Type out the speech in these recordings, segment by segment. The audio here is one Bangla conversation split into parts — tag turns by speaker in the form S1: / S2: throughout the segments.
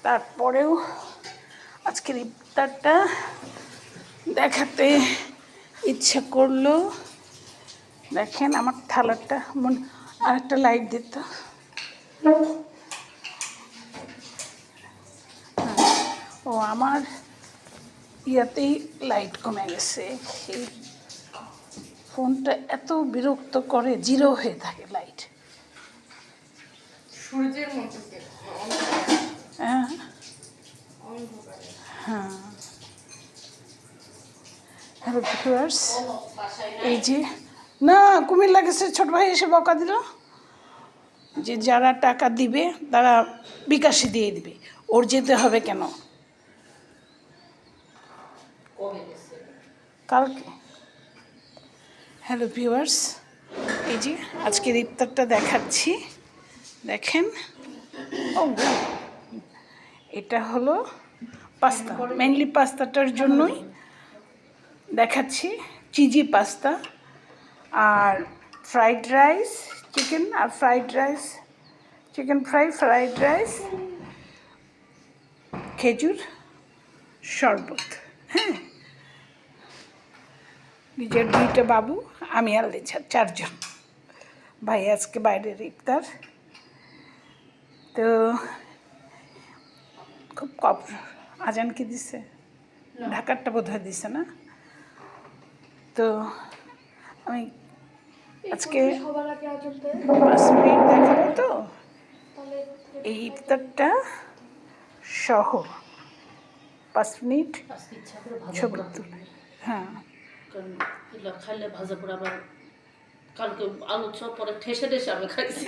S1: তারপরেও আজকের ইফতারটা দেখাতে ইচ্ছা করলো। দেখেন আমার থালাটা আর একটা লাইট দিত। ও আমার ইয়াতেই লাইট কমে গেছে। এই ফোনটা এত বিরক্ত করে, জিরো হয়ে থাকে লাইট।
S2: সূর্যের মতো
S1: হ্যাঁ হ্যাঁ। হ্যালো ভিউয়ার্স, এই যে না কুমিল্লা গেছে, ছোট ভাই এসে বকা দিল যে যারা টাকা দিবে তারা বিকাশে দিয়ে দিবে, ওর যেতে হবে কেন? কালকে। হ্যালো ভিউয়ার্স, এই যে আজকের ইফতারটা দেখাচ্ছি, দেখেন। ও এটা হলো পাস্তা, মেনলি পাস্তাটার জন্যই দেখাচ্ছি। চিজি পাস্তা আর ফ্রাইড রাইস, চিকেন আর fried rice, chicken fry, fried rice, খেজুর শরবত। হ্যাঁ, নিজের 2টা বাবু, আমি আর লেছা, 4 জন। ভাই আজকে বাইরের ইফতার, তো খুব কম। আজান কি দিছে? ঢাকারটা বোধ হয় দিছে না? তো আমি আজকে 5 মিনিট দেখাবো তো এই ইফতারটা সহ 5 মিনিট ছবি তুলে। হ্যাঁ,
S3: কারণ এগুলো খাইলে ভাজা পড়ে আবার কালকে আলু চপ পরে ঠেসে ঠেসে আমি খাইছি।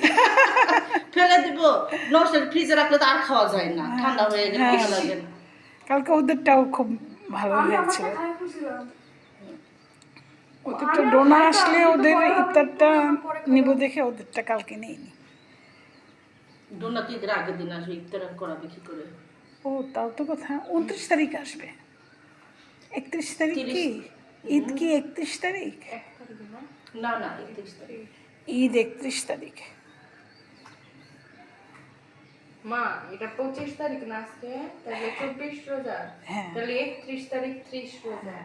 S3: ফেলে দিব, নষ্ট ফ্রিজে রাখলে তো আর খাওয়া যায় না, ঠান্ডা হয়ে গেলে ভালো লাগে না।
S1: কালকে ওদেরটাও খুব ভালো হয়েছিল। ওদেরটা ডোনা আসলে ওদের ইফতারটা নিব দেখে ওদেরটা কালকে নেইনি।
S3: ডোনা তো ঈদের আগের দিন আসবে, ইফতার করাবে কি করে?
S1: ও তাও তো কথা। 29 তারিখ আসবে। 31 তারিখ কি ঈদ? কি 31 তারিখ?
S3: না না 31 তারিখ
S1: ঈদ 31 তারিখ।
S2: মা এটা 25 তারিখ না আজকে, তাহলে 24 রোজা, তাহলে 31 তারিখ 30 রোজা,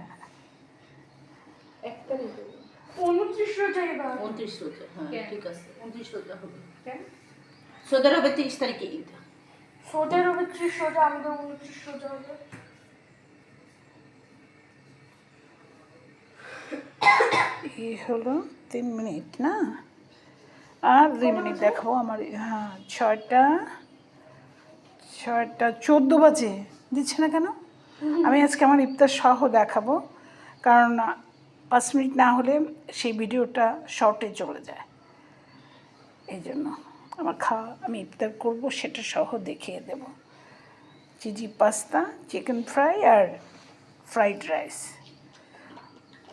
S2: 1 তারিখ 29 রোজা। এবার
S3: 29 রোজা, হ্যাঁ ঠিক আছে, 29 রোজা হবে।
S2: কেন
S3: সৌদের হবে 30 তারিখে ঈদ।
S2: সোজার হবে 30 রোজা, আমাদের 29 রোজা হবে।
S1: এই হলো 3 মিনিট না, আর 2 মিনিট দেখাবো আমার। হ্যাঁ, 6টা 14 বাজে, দিচ্ছে না কেন? আমি আজকে আমার ইফতার সহ দেখাবো, কারণ 5 মিনিট না হলে সেই ভিডিওটা শর্টে চলে যায়। এই জন্য আমার আমি ইফতার করব সেটা সহ দেখিয়ে দেব। চিজি পাস্তা, চিকেন ফ্রাই আর ফ্রাইড রাইস।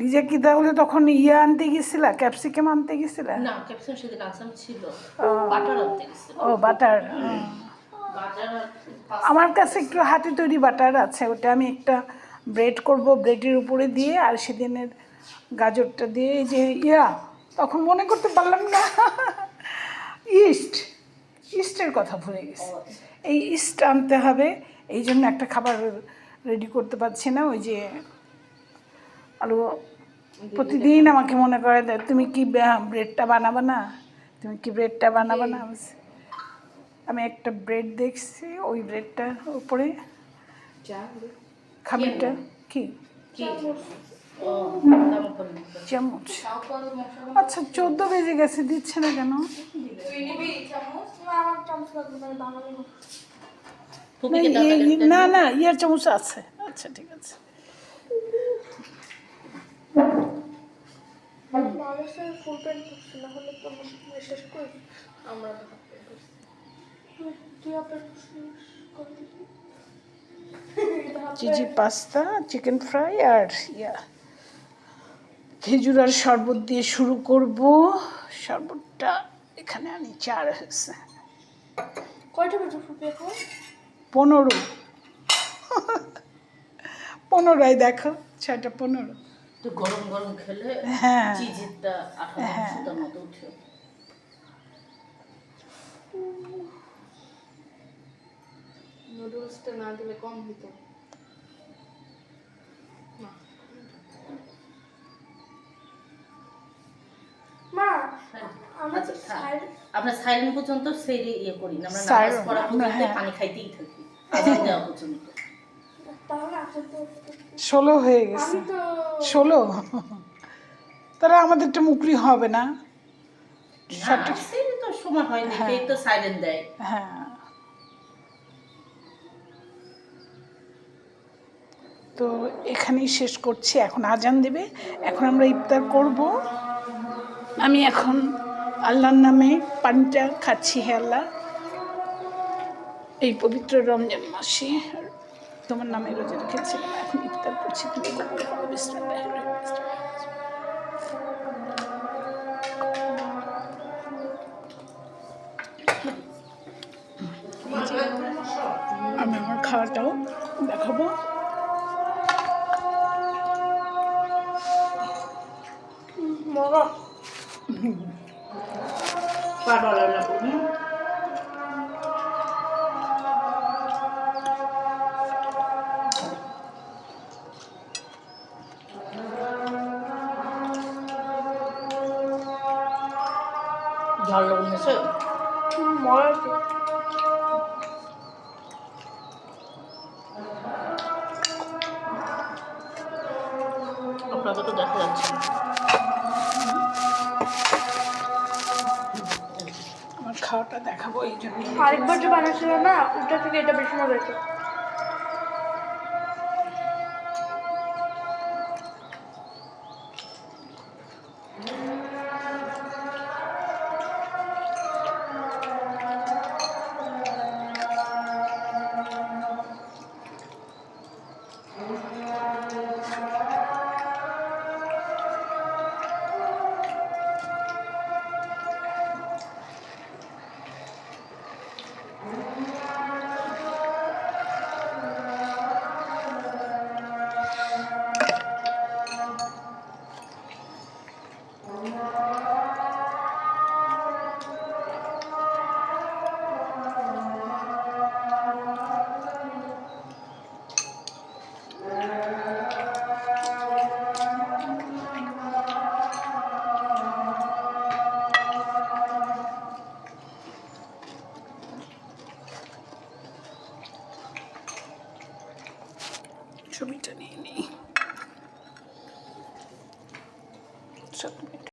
S1: নিজে কি তাহলে তখন আনতে গেছিলা, ক্যাপসিকাম আনতে গেছিলা?
S3: না, ক্যাপসিকাম সেদিন আসাম ছিল, বাটার আনতে গেছিল।
S1: ও বাটার।
S3: বাটার
S1: আমার কাছে একটু হাতে তৈরি বাটার আছে, ওটা আমি একটা ব্রেড করব, ব্রেডের উপরে দিয়ে আর সেদিনের গাজরটা দিয়ে, এই যে তখন মনে করতে পারলাম না, ইস্টের কথা ভুলে গেছি। এই ইস্ট আনতে হবে, এই জন্য একটা খাবার রেডি করতে পারছি না। ওই যে আলু প্রতিদিন আমাকে মনে করে দেয়, তুমি কি ব্রেডটা বানাবে না, তুমি কি ব্রেডটা বানাবে না। আমি একটা ব্রেড দেখছি, ওই ব্রেডটার উপরে খামিরটা কি চামচ। আচ্ছা 14 বেজে গেছে, দিচ্ছে না কেন? না না, ইয়ার চামচ আছে। আচ্ছা ঠিক আছে। চিজি পাস্তা, চিকেন ফ্রাই আর খেজুর আর শরবত দিয়ে শুরু করব। শরবতটা এখানে আনি, 4 হয়েছে।
S2: কয়টা বাজে ফুপি এখন?
S1: 15। 15 দেখো, 6টা 15।
S3: তো গরম গরম খেলে চিজটা আঠার মতো উঠে।
S2: নুডলসটা না দিলে কম হতো।
S4: মা
S3: আচ্ছা, আমরা সাইলেন্ট পর্যন্ত সেই ইয়ে করি না, আমরা নামাজ
S1: Siren,
S3: পড়া পর্যন্ত
S1: হ্যাঁ।
S3: পানি খাইতেই থাকি আজান দেওয়া পর্যন্ত।
S4: তাহলে আসার পর
S1: 16 হয়ে গেছে।
S4: আমি তো
S1: 16 তারা আমাদেরটা মুকরি হবে না।
S3: না, সেই তো সময় হয় দেখেই তো সাইলেন্ট দেয়।
S1: হ্যাঁ, তো এখানেই শেষ করছি। এখন আজান দেবে, এখন আমরা ইফতার করব। আমি এখন আল্লাহর নামে পানিটা খাচ্ছি। হে আল্লাহ, এই পবিত্র রমজান মাসে তোমার নামে রোজা রেখেছিলাম, এখন ইফতার করছি, তুমি কবুল করো। বিসমিল্লাহির রহমানির রহিম। আমি আমার খাওয়াটাও দেখাবো।
S4: মগা
S3: পারবালা না তুমি ঝাল লাগছে।
S4: মগা আছে।
S3: আপনাকে তো দেখা যাচ্ছে না।
S1: আমার খাওয়াটা দেখাবো এই জন্য।
S4: আরেকবার যে বানাচ্ছিল না, ওটা থেকে এটা বেশি মজা হয়েছে।
S1: ছবিটা নিয়ে নিই।